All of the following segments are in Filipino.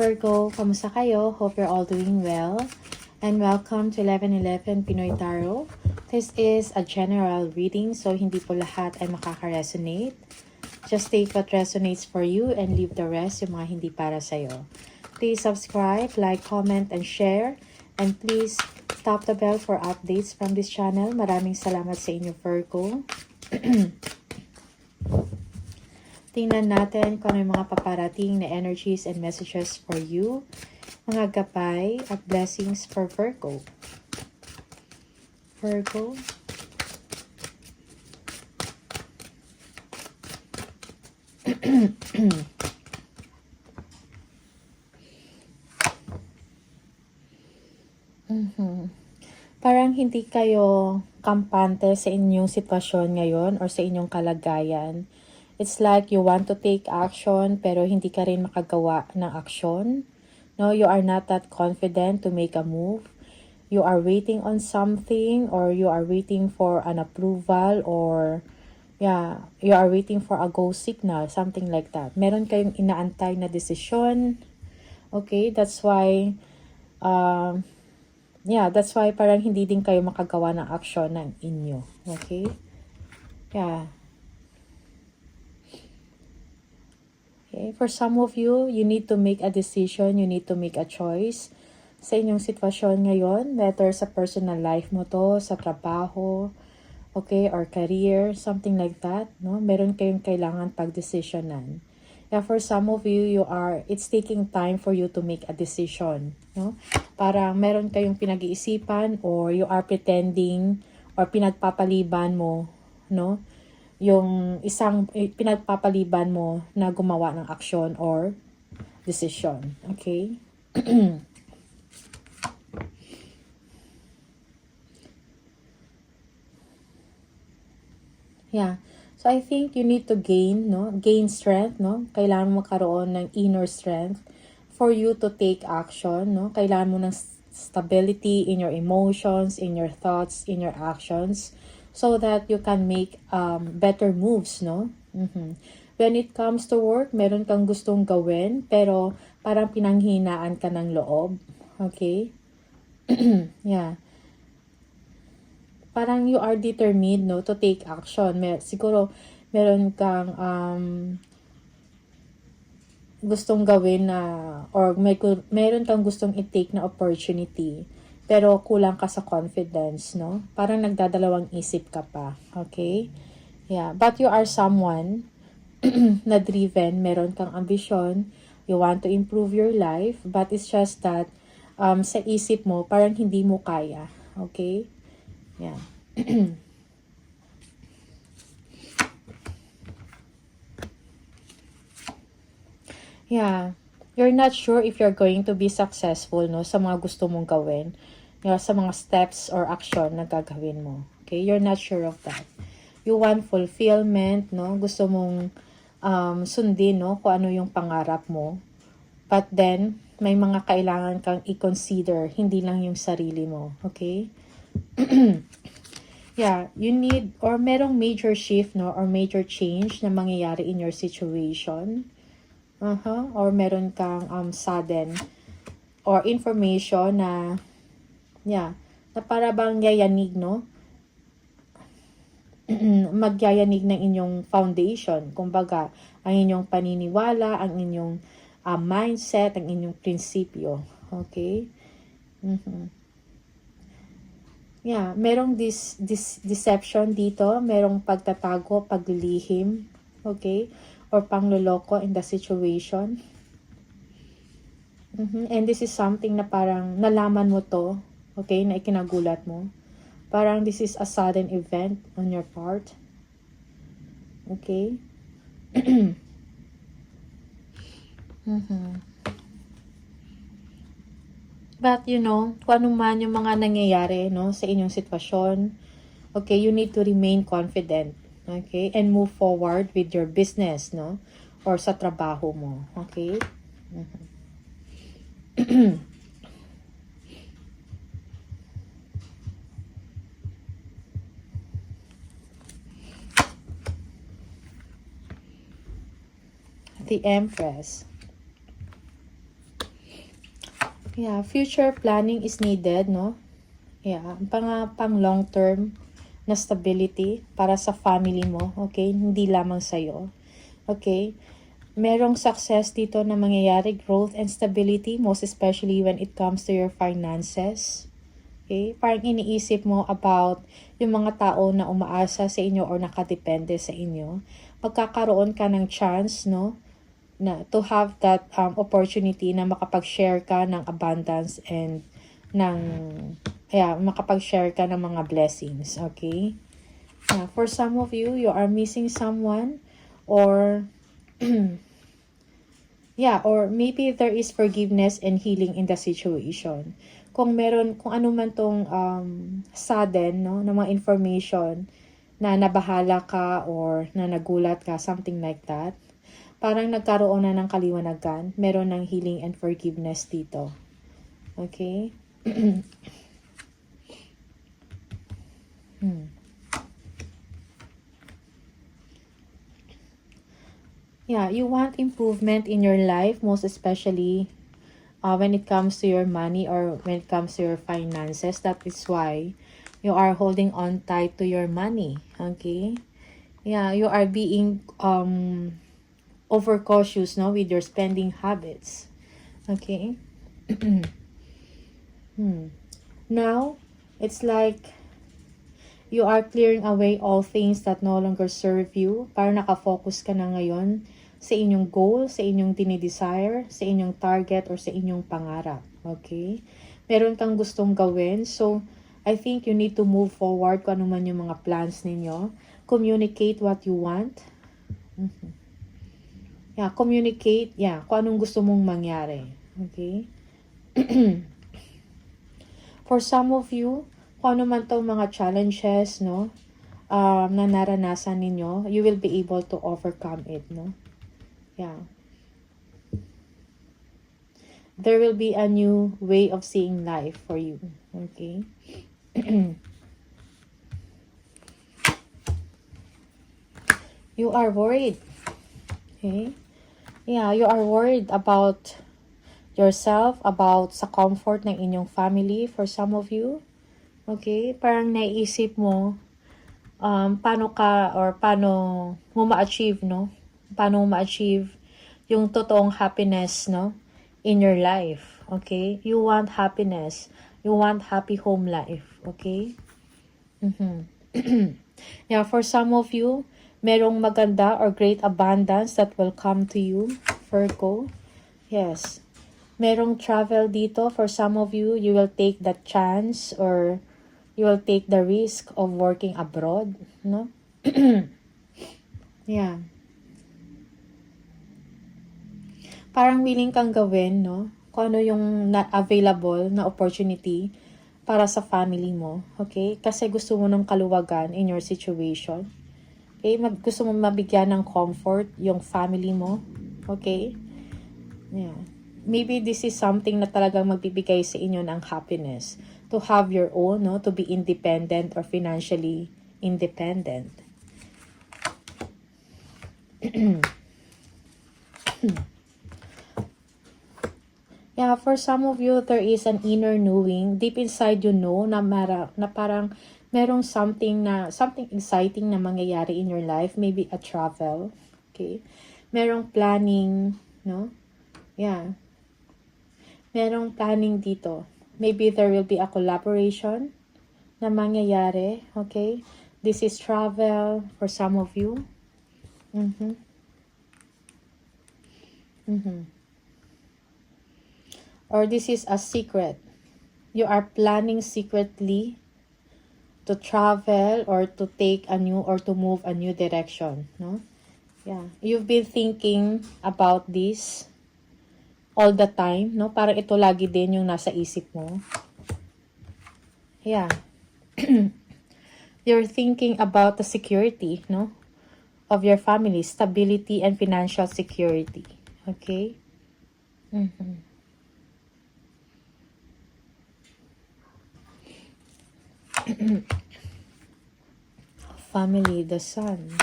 Virgo, kamusta kayo? Hope you're all doing well. And welcome to 1111 Pinoy Tarot. This is a general reading, so hindi po lahat ay makaka-resonate. Just take what resonates for you and leave the rest yung mga hindi para sa'yo. Please subscribe, like, comment, and share. And please tap the bell for updates from this channel. Maraming salamat sa inyo, Virgo. Tingnan natin kung ano yung mga paparating na energies and messages for you. Mga gabay at blessings for Virgo. Virgo. Parang hindi kayo kampante sa inyong sitwasyon ngayon or sa inyong kalagayan. It's like you want to take action pero hindi ka rin makagawa ng action. No, you are not that confident to make a move. You are waiting on something or you are waiting for an approval or you are waiting for a go signal, something like that. Meron kayong inaantay na desisyon. Okay, that's why that's why parang hindi din kayo makagawa ng action ng inyo. Okay? Okay, for some of you, you need to make a decision, you need to make a choice sa inyong sitwasyon ngayon, whether sa personal life mo to, sa trabaho, okay, or career, something like that, no? Meron kayong kailangan pag-decisionan. For some of you, it's taking time for you to make a decision, no? Parang meron kayong pinag-iisipan or you are pretending or pinagpapaliban mo, no? Yung isang pinagpapaliban mo na gumawa ng action or decision. Okay? So I think you need to gain strength, no? Kailangan mo magkaroon ng inner strength for you to take action, no? Kailangan mo ng stability in your emotions, in your thoughts, in your actions, so that you can make better moves, no? When it comes to work, meron kang gustong gawin, pero parang pinanghinaan ka ng loob. Okay? Parang you are determined, no, to take action. Siguro, meron kang gustong gawin na, or meron kang gustong i-take na opportunity. Pero kulang ka sa confidence, no? Parang nagdadalawang isip ka pa. Okay? But you are someone na driven, meron kang ambition, you want to improve your life, but it's just that sa isip mo, parang hindi mo kaya. Okay? You're not sure if you're going to be successful, no, sa mga gusto mong gawin, sa mga steps or action na gagawin mo. Okay? You're not sure of that. You want fulfillment, no? Gusto mong sundin, no, kung ano yung pangarap mo. But then, may mga kailangan kang i-consider, hindi lang yung sarili mo. Okay? You need, or merong major shift, no, or major change na mangyayari in your situation. Or meron kang sudden or information na na para bang yayanig, no? Magyayanig ng inyong foundation. Kumbaga, ang inyong paniniwala, ang inyong mindset, ang inyong prinsipyo. Okay? Merong deception dito, merong pagtatago, paglilihim, okay? Or pangloloko in the situation. And this is something na parang nalaman mo to, okay, na ikinagulat mo. Parang this is a sudden event on your part. Okay? But kung ano man yung mga nangyayari, no, sa inyong sitwasyon, okay, you need to remain confident, okay, and move forward with your business, no, or sa trabaho mo, okay? The Empress. Yeah, future planning is needed, no? Yeah, pang long term na stability para sa family mo, okay? Hindi lamang sa'yo, okay? Merong success dito na mangyayari, growth and stability, most especially when it comes to your finances. Okay? Parang iniisip mo about yung mga tao na umaasa sa inyo or nakadepende sa inyo. Magkakaroon ka ng chance, no? Na to have that opportunity na makapag-share ka ng abundance and ng makapag-share ka ng mga blessings, okay? For some of you, you are missing someone or or maybe there is forgiveness and healing in the situation. Kung ano man tong sudden, no, na mga information na nabahala ka or na nagulat ka, something like that, parang nagkaroon na ng kaliwanagan, meron ng healing and forgiveness dito. Okay? Yeah, you want improvement in your life, most especially when it comes to your money or when it comes to your finances. That is why you are holding on tight to your money. Okay? Yeah, you are being overcautious, no, with your spending habits. Okay? Now, it's like you are clearing away all things that no longer serve you. Para nakafocus ka na ngayon sa inyong goal, sa inyong dinidesire, sa inyong target, or sa inyong pangarap. Okay? Meron kang gustong gawin. So, I think you need to move forward kung ano man yung mga plans ninyo. Communicate what you want. Yeah, communicate, kung anong gusto mong mangyari. Okay? For some of you, kung ano man tong mga challenges, no, na naranasan ninyo, you will be able to overcome it, no? Yeah. There will be a new way of seeing life for you. Okay? You are worried. Okay? Yeah, you are worried about yourself, about sa comfort ng inyong family for some of you. Okay? Parang naisip mo, paano mo ma-achieve, no? Paano mo ma-achieve yung totoong happiness, no? In your life. Okay? You want happiness. You want happy home life. Okay? Yeah, for some of you, merong maganda or great abundance that will come to you, Virgo. Yes. Merong travel dito. For some of you, you will take that chance or you will take the risk of working abroad, no? Yeah. Parang willing kang gawin, no? Kung ano yung available na opportunity para sa family mo, okay? Kasi gusto mo ng kaluwagan in your situation. Okay? Gusto mo mabigyan ng comfort yung family mo, okay? Yeah. Maybe this is something na talagang magbibigay sa inyo ng happiness. To have your own, no? To be independent or financially independent. Yeah, for some of you, there is an inner knowing. Deep inside you know na parang merong something exciting na mangyayari in your life. Maybe a travel. Okay? Merong planning, no? Yeah. Merong planning dito. Maybe there will be a collaboration na mangyayari. Okay? This is travel for some of you. Or this is a secret. You are planning secretly to travel or to take a new or to move a new direction, no? Yeah. You've been thinking about this all the time, no? Parang ito lagi din yung nasa isip mo. Yeah. You're thinking about the security, no? Of your family, stability and financial security. Okay? Family, the Sun,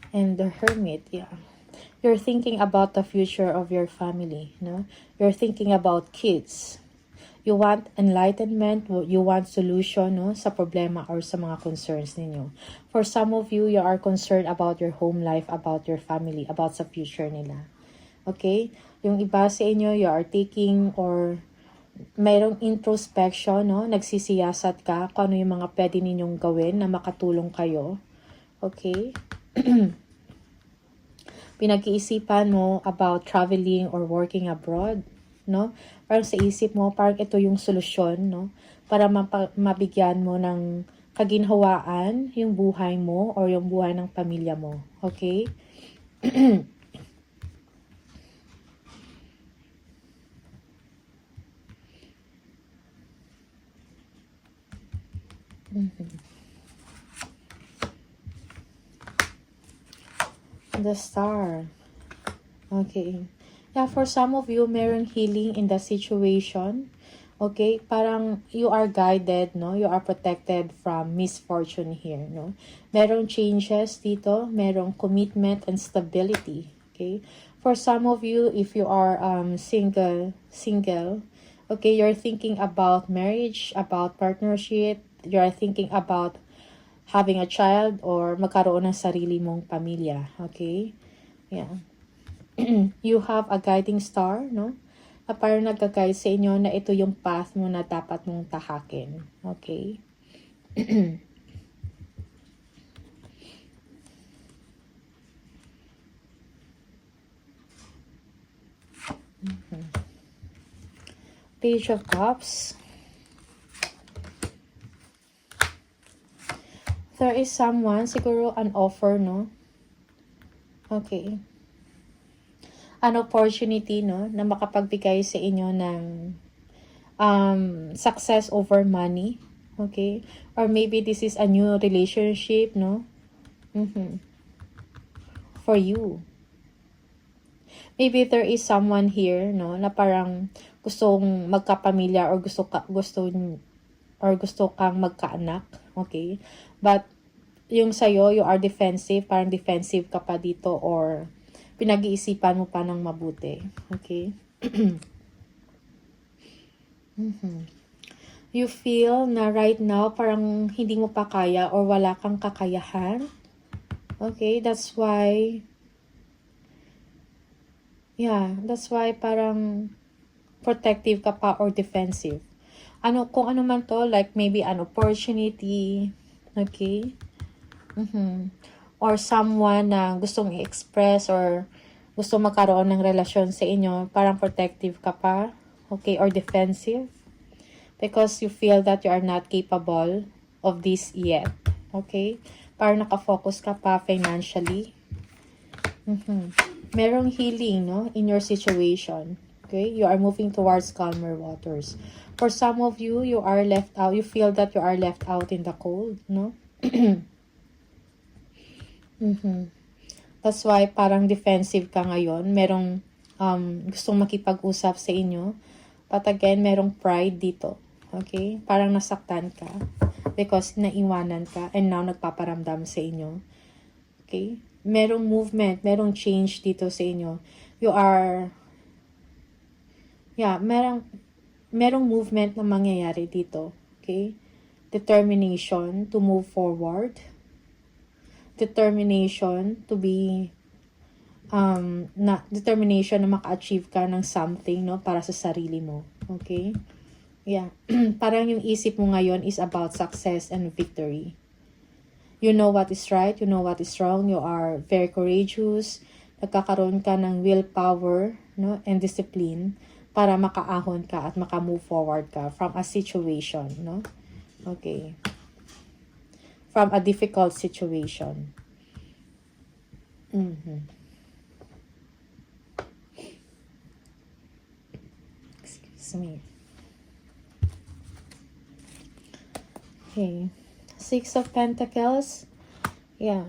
and the Hermit, yeah. You're thinking about the future of your family, no? You're thinking about kids. You want enlightenment, you want solution, no, sa problema or sa mga concerns ninyo. For some of you, you are concerned about your home life, about your family, about sa future nila. Okay? Yung iba sa inyo, you are taking or mayroong introspection, no? Nagsisiyasat ka kung ano yung mga pwede ninyong gawin na makatulong kayo. Okay? Pinag-iisipan mo about traveling or working abroad, no? Parang sa isip mo, parang ito yung solusyon, no? Para mabigyan mo ng kaginhawaan yung buhay mo or yung buhay ng pamilya mo. Okay? The Star. Okay. Yeah, for some of you, meron healing in the situation. Okay? Parang you are guided, no? You are protected from misfortune here, no? Merong changes dito. Merong commitment and stability. Okay? For some of you, if you are single, okay, you're thinking about marriage, about partnership, you're thinking about having a child or magkaroon ng sarili mong pamilya. Okay? Yeah. You have a guiding star, no? Na parang nagka-guide sa inyo na ito yung path mo na dapat mong tahakin. Okay? Page of Cups. There is someone, siguro an offer, no? Okay. An opportunity, no, na makapagbigay sa inyo ng success over money. Okay? Or maybe this is a new relationship, no? For you. Maybe there is someone here, no, na parang gustong magkapamilya or gusto kang magkaanak. Okay? But yung sa'yo, you are defensive, parang defensive ka pa dito or pinag-iisipan mo pa ng mabuti. Okay? You feel na right now parang hindi mo pa kaya or wala kang kakayahan. Okay? That's why parang protective ka pa or defensive. Kung ano man to, like maybe an opportunity. Okay? Or someone na gustong i-express or gusto magkaroon ng relasyon sa inyo, parang protective ka pa, okay, or defensive, because you feel that you are not capable of this yet, okay? Parang nakafocus ka pa financially. Merong healing, no, in your situation, okay? You are moving towards calmer waters. For some of you, you are left out, you feel that you are left out in the cold, no? That's why parang defensive ka ngayon. Merong gustong makipag-usap sa inyo. But again, merong pride dito. Okay? Parang nasaktan ka. Because naiwanan ka and now nagpaparamdam sa inyo. Okay? Merong movement, merong change dito sa inyo. You are, merong movement na mangyayari dito. Okay? Determination to move forward. Determination to be determination na maka-achieve ka ng something, no, para sa sarili mo. Okay? Yeah. Parang yung isip mo ngayon is about success and victory. You know what is right, you know what is wrong, you are very courageous, nagkakaroon ka ng willpower, no, and discipline para makaahon ka at maka-move forward ka from a situation, no? Okay. From a difficult situation. Excuse me. Okay. Six of Pentacles. Yeah.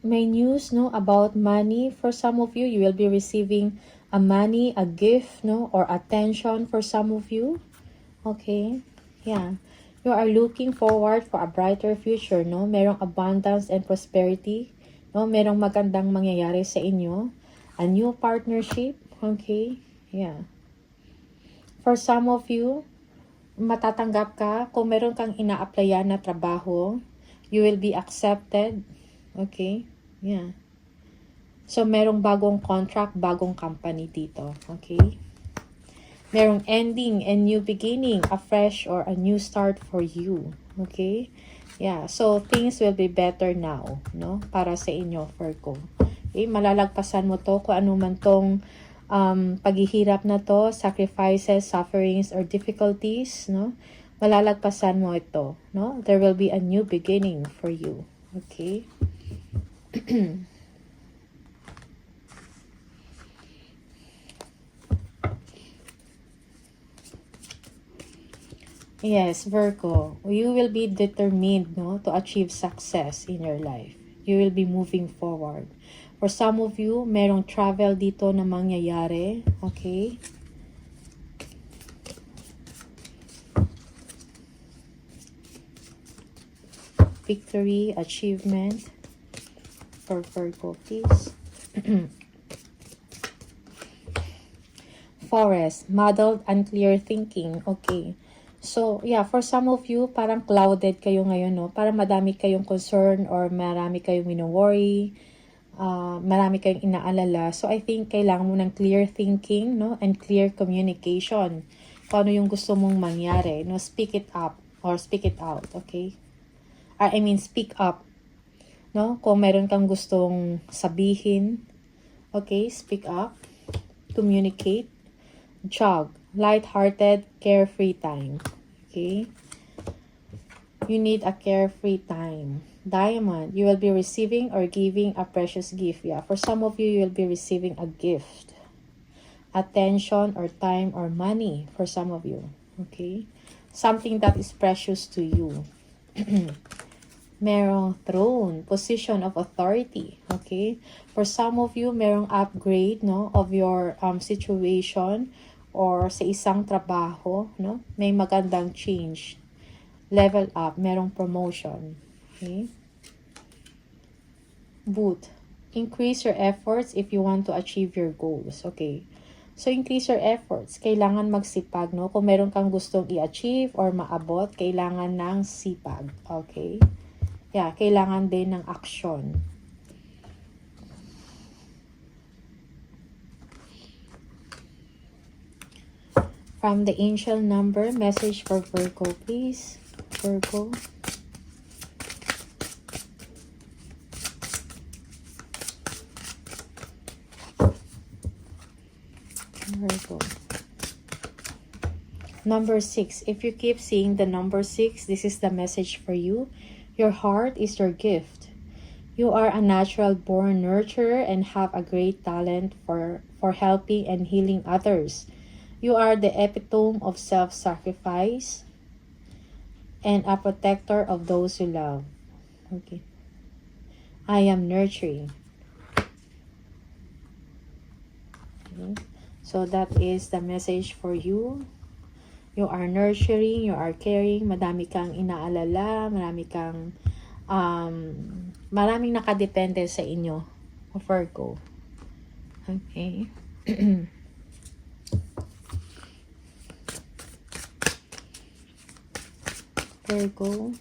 May news, no, about money. For some of you, you will be receiving a money, a gift, no, or attention for some of you. Okay. Yeah. You are looking forward for a brighter future, no? Merong abundance and prosperity, no? Merong magandang mangyayari sa inyo. a new partnership, okay? Yeah. For some of you, matatanggap ka kung meron kang ina-applyan na trabaho, you will be accepted, okay? Yeah. So, merong bagong contract, bagong company dito, okay? Merong ending and new beginning, a fresh or a new start for you, okay? Yeah, so things will be better now, no? Para sa inyo, Virgo. Okay, malalagpasan mo to kung ano man tong paghihirap na to, sacrifices, sufferings, or difficulties, no? Malalagpasan mo ito, no? There will be a new beginning for you, okay? Yes, Virgo, you will be determined, no, to achieve success in your life. You will be moving forward. For some of you, merong travel dito na mangyayari, okay? Victory, achievement for Virgo, please. Forest, muddled, unclear thinking, okay? So, yeah, for some of you, parang clouded kayo ngayon, no? Parang madami kayong concern or marami kayong mino-worry, marami kayong inaalala. So, I think kailangan mo ng clear thinking, no? And clear communication. Kung ano yung gusto mong mangyari, no? Speak it up or speak it out, okay? I mean, speak up, no? Kung meron kang gustong sabihin, okay? Speak up, communicate, jog. Light-hearted, carefree time. Okay? You need a carefree time. Diamond, you will be receiving or giving a precious gift. Yeah, for some of you, you will be receiving a gift. Attention or time or money for some of you. Okay? Something that is precious to you. Merong throne, position of authority. Okay? For some of you, merong upgrade, no, of your situation or sa isang trabaho, no? May magandang change. Level up, merong promotion. Okay? Boot. Increase your efforts if you want to achieve your goals. Okay? So, increase your efforts. Kailangan magsipag, no? Kung meron kang gustong i-achieve or maabot, kailangan ng sipag. Okay? Yeah, kailangan din ng action. From the angel number, message for Virgo, please. Virgo. Virgo. Number 6. If you keep seeing the number 6, this is the message for you. Your heart is your gift. You are a natural born nurturer and have a great talent for helping and healing others. You are the epitome of self-sacrifice and a protector of those you love. Okay. I am nurturing. Okay. So that is the message for you. You are nurturing, you are caring, madami kang inaalala, maraming nakadepende sa inyo, Virgo. Okay. Virgo.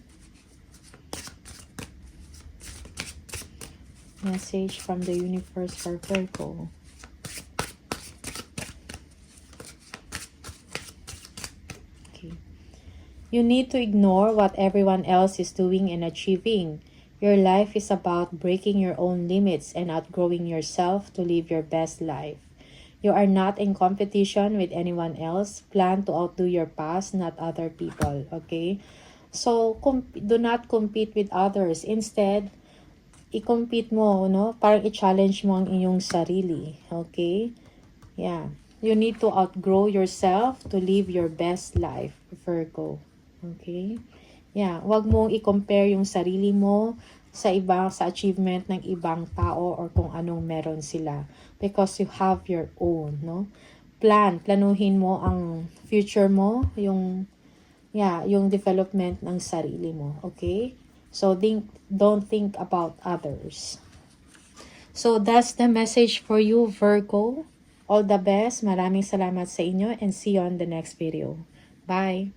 Message from the universe for Virgo. Okay. You need to ignore what everyone else is doing and achieving. Your life is about breaking your own limits and outgrowing yourself to live your best life. You are not in competition with anyone else. Plan to outdo your past, not other people. Okay? So, do not compete with others. Instead, i-compete mo, no? Parang i-challenge mo ang inyong sarili. Okay? Yeah. You need to outgrow yourself to live your best life, Virgo. Okay? Yeah. Huwag mong i-compare yung sarili mo sa achievement ng ibang tao or kung anong meron sila. Because you have your own, no? Planuhin mo ang future mo, yung development ng sarili mo, okay? So, don't think about others. So that's the message for you, Virgo. All the best. Maraming salamat sa inyo and see you on the next video. Bye!